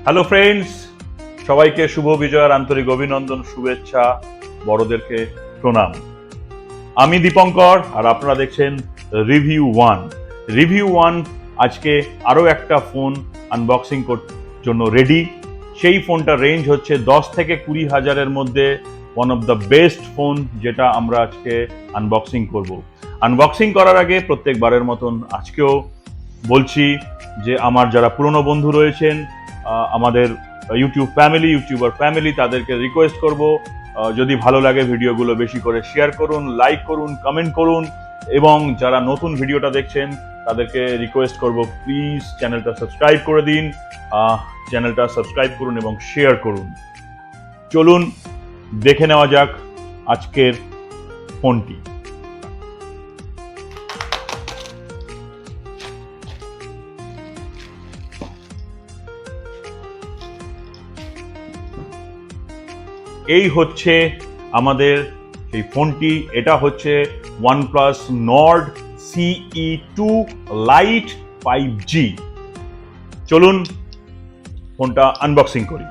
Hello friends, সবাইকে শুভ বিজয়ের আন্তরিক অভিনন্দন, শুভেচ্ছা, বড়দেরকে প্রণাম। আমি দীপঙ্কর আর আপনারা দেখছেন রিভিউ ওয়ান। আজকে আরও একটা ফোন আনবক্সিং জন্য রেডি। সেই ফোনটার রেঞ্জ হচ্ছে 10 থেকে 20 হাজারের মধ্যে one of the best phone, যেটা আমরা আজকে আনবক্সিং করব। আনবক্সিং করার আগে প্রত্যেকবারের মতন আজকেও বলছি যে আমার যারা পুরনো বন্ধু রয়েছেন, আমাদের ইউটিউবার ফ্যামিলি, তাদেরকে রিকোয়েস্ট করব, যদি ভালো লাগে ভিডিওগুলো বেশি করে শেয়ার করুন, লাইক করুন, কমেন্ট করুন, এবং যারা নতুন ভিডিওটা দেখছেন তাদেরকে রিকোয়েস্ট করব প্লিজ চ্যানেলটা সাবস্ক্রাইব করে দিন, চ্যানেলটা সাবস্ক্রাইব করুন এবং শেয়ার করুন। চলুন দেখে নেওয়া যাক আজকের ফোনটি। এই হচ্ছে আমাদের এই ফোনটি। এটা হচ্ছে OnePlus Nord CE2 Lite 5G। চলুন ফোনটা আনবক্সিং করি।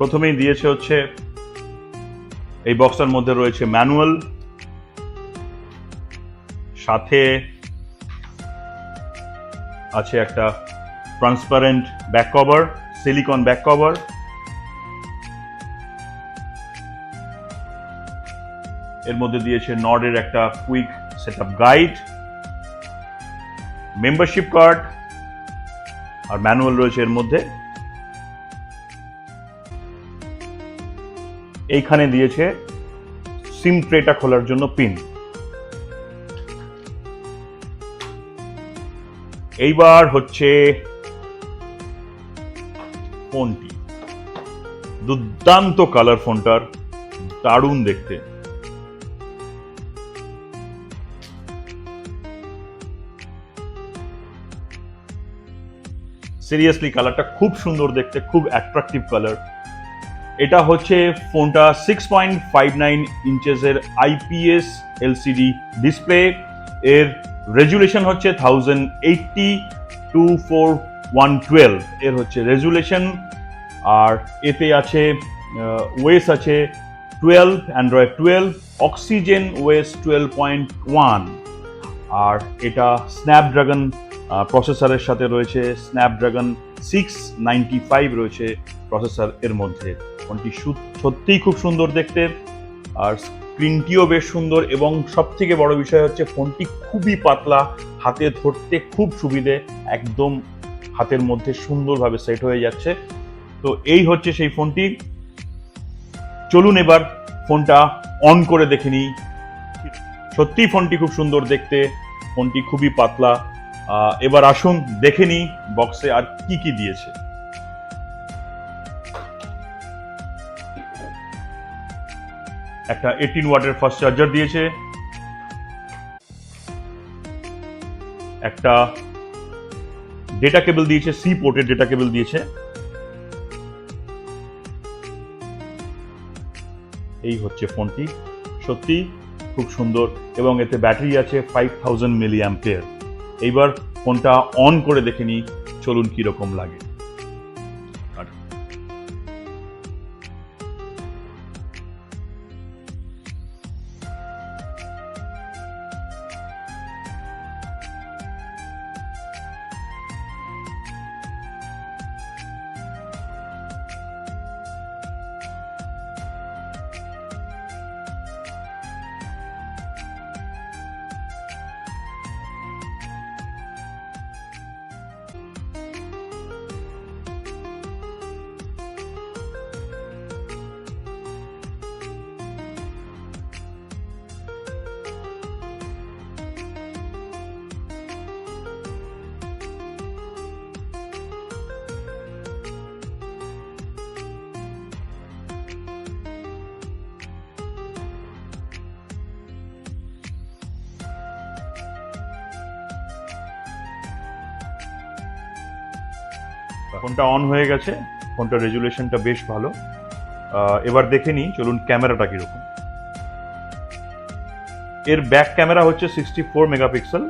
প্রথমেই দিয়েছে হচ্ছে এই বক্সটার মধ্যে রয়েছে ম্যানুয়াল, সাথে আছে একটা transparent back cover, silicon back cover. এর মধ্যে দিয়েছে নর্ডের একটা quick setup guide, membership card, আর ম্যানুয়াল রয়েছে এর মধ্যে। এইখানে দিয়েছে সিম ট্রেটা খোলার জন্য পিন। এইবার হচ্ছে ফোনটি। দুর্দান্ত কালার ফোনটার, দারুণ দেখতে। সিরিয়াসলি কালারটা খুব সুন্দর দেখতে, খুব অ্যাট্রাকটিভ কালার। এটা হচ্ছে ফোনটা 6.59 ইঞ্চেসের IPS LCD ডিসপ্লে। এর রেজুলেশন হচ্ছে 1080x112 এর হচ্ছে রেজুলেশন। আর এতে আছে ওএস আছে 12, অ্যান্ড্রয়েড 12, OxygenOS 12.1। আর এটা স্ন্যাপড্রাগন প্রসেসরের সাথে রয়েছে, স্ন্যাপড্রাগন 695 রয়েছে প্রসেসর এর মধ্যে। ফোনটি সত্যিই খুব সুন্দর দেখতে, আর স্ক্রিনটিও বেশ সুন্দর, এবং সব থেকে বড় বিষয় হচ্ছে ফোনটি খুবই পাতলা, হাতে ধরতে খুব সুবিধে, একদম হাতের মধ্যে সুন্দরভাবে সেট হয়ে যাচ্ছে। তো এই হচ্ছে সেই ফোনটি। চলুন এবার ফোনটা অন করে দেখে নিই। সত্যিই ফোনটি খুব সুন্দর দেখতে, ফোনটি খুবই পাতলা। এবার আসুন দেখে নিই বক্সে আর কি কি দিয়েছে। একটা 18 ওয়াটের ফাস্ট চার্জার দিয়েছে, একটা ডেটা কেবল দিয়েছে, সি পোর্টের ডেটা কেবল দিয়েছে। এই হচ্ছে ফোনটি, সত্যি খুব সুন্দর, এবং এতে ব্যাটারি আছে 5000 mAh। এইবার ফোনটা অন করে দেখে নিই, চলুন কিরকম লাগে। ফোনটা অন হয়ে গেছে, ফোনটার রেজুলেশনটা বেশ ভালো। এবার দেখে নিই, চলুন ক্যামেরাটা কীরকম। এর ব্যাক ক্যামেরা হচ্ছে 64 মেগাপিক্সেল,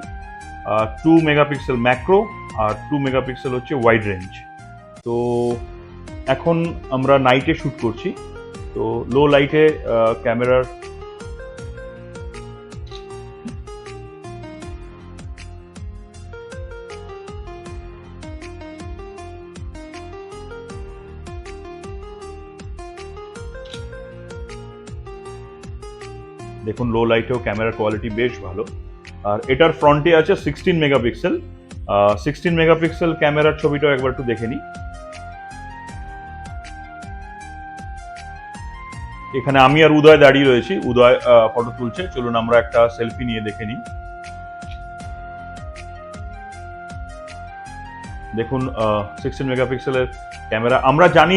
2 মেগাপিক্সেল ম্যাক্রো আর 2 মেগাপিক্সেল হচ্ছে ওয়াইড রেঞ্জ। তো এখন আমরা নাইটে শ্যুট করছি, তো লো লাইটে ক্যামেরার দেখুন লো লাইটেও ক্যামেরার কোয়ালিটি বেশ ভালো। আর এটার ফ্রন্টে আছে 16 মেগাপিক্সেল। 16 মেগাপিক্সেল ক্যামেরার ছবিটাও একবার একটু দেখে নিই। এখানে আমি আর উদয় দাঁড়িয়ে রয়েছি, উদয় ফটো তুলছে, চলুন আমরা একটা সেলফি নিয়ে দেখে নিই। দেখুন 16 মেগাপিক্সেলের ক্যামেরা। আমরা জানি,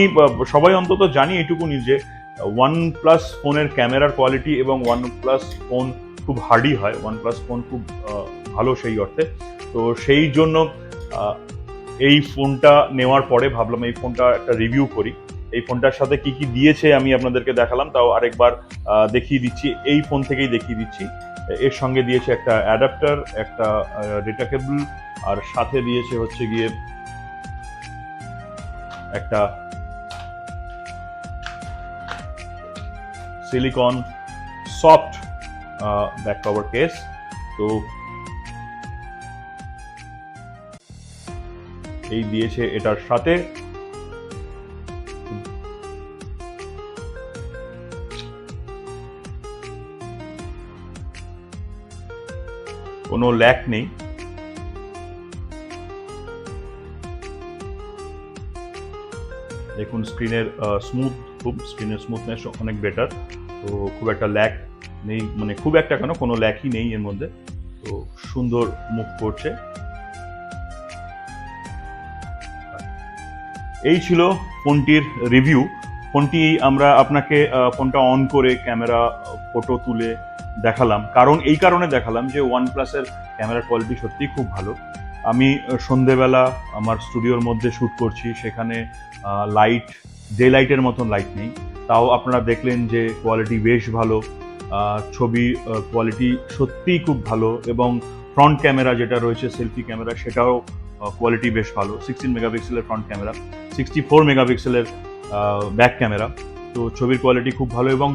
সবাই অন্তত জানি এটুকুনি যে OnePlus ফোনের ক্যামেরার কোয়ালিটি এবং OnePlus ফোন খুব হার্ডি হয়, OnePlus ফোন খুব ভালো সেই অর্থে। তো সেই জন্য এই ফোনটা নেওয়ার পরে ভাবলাম এই ফোনটা একটা রিভিউ করি। এই ফোনটার সাথে কি কি দিয়েছে আমি আপনাদেরকে দেখালাম, তাও আরেকবার দেখিয়ে দিচ্ছি, এই ফোন থেকেই দেখিয়ে দিচ্ছি। এর সঙ্গে দিয়েছে একটা অ্যাডাপ্টার, একটা ডেটা কেবল, আর সাথে দিয়েছে হচ্ছে গিয়ে একটা silicon soft back cover case. তো এই দিয়েছে এটার সাথে। কোনো ল্যাক নেই। দেখুন স্ক্রিনের স্ক্রিনের স্মুথনেস অনেক বেটার, তো খুব একটা ল্যাক নেই, মানে খুব একটা কেন, কোনো ল্যাকই নেই এর মধ্যে। তো সুন্দর মুভ করছে। এই ছিল ফোনটির রিভিউ। ফোনটি আমরা আপনাকে ফোনটা অন করে ক্যামেরা ফটো তুলে দেখালাম, কারণ এই কারণে দেখালাম যে OnePlus-এর ক্যামেরার কোয়ালিটি সত্যিই খুব ভালো। আমি সন্ধেবেলা আমার স্টুডিওর মধ্যে শ্যুট করছি, সেখানে লাইট, ডে লাইটের মতন লাইট নেই, তাও আপনারা দেখলেন যে কোয়ালিটি বেশ ভালো। ছবি কোয়ালিটি সত্যিই খুব ভালো, এবং ফ্রন্ট ক্যামেরা যেটা রয়েছে সেলফি ক্যামেরা, সেটাও কোয়ালিটি বেশ ভালো। 16 মেগাপিক্সেলের ফ্রন্ট ক্যামেরা, 64 মেগাপিক্সেলের ব্যাক ক্যামেরা। তো ছবির কোয়ালিটি খুব ভালো, এবং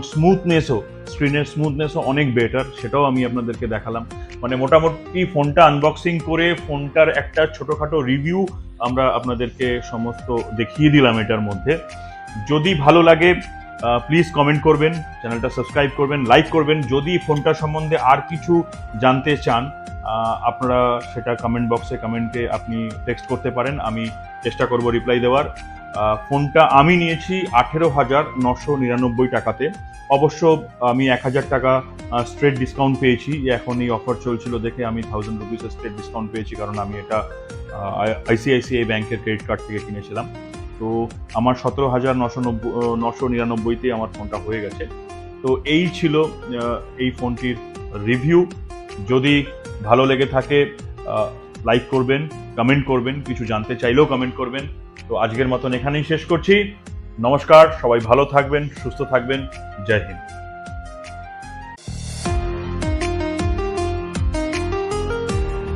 স্ক্রিনের স্মুথনেসও অনেক বেটার, সেটাও আমি আপনাদেরকে দেখালাম। মানে মোটামুটি ফোনটা আনবক্সিং করে ফোনটার একটা ছোটোখাটো রিভিউ আমরা আপনাদেরকে সমস্ত দেখিয়ে দিলাম এটার মধ্যে। যদি ভালো লাগে প্লিজ কমেন্ট করবেন, চ্যানেলটা সাবস্ক্রাইব করবেন, লাইক করবেন। যদি ফোনটা সম্বন্ধে আর কিছু জানতে চান আপনারা সেটা কমেন্ট বক্সে, কমেন্টে আপনি টেক্সট করতে পারেন, আমি চেষ্টা করব রিপ্লাই দেওয়ার। ফোনটা আমি নিয়েছি 18,999 টাকাতে। অবশ্য আমি 1,000 টাকা স্ট্রেট ডিসকাউন্ট পেয়েছি, এখন এই অফার চলছিল দেখে আমি 1000 রুপিসের স্ট্রেট ডিসকাউন্ট পেয়েছি, কারণ আমি এটা ICICI ব্যাংকের ক্রেডিট কার্ড থেকে কিনেছিলাম। তো আমার 17,999-তে আমার ফোনটা হয়ে গেছে। তো এই ছিল এই ফোনটির রিভিউ। যদি ভালো লেগে থাকে লাইক করবেন, কমেন্ট করবেন, কিছু জানতে চাইলেও কমেন্ট করবেন। তো আজকের মতন এখানেই শেষ করছি। নমস্কার, সবাই ভালো থাকবেন, সুস্থ থাকবেন। জয় হিন্দ।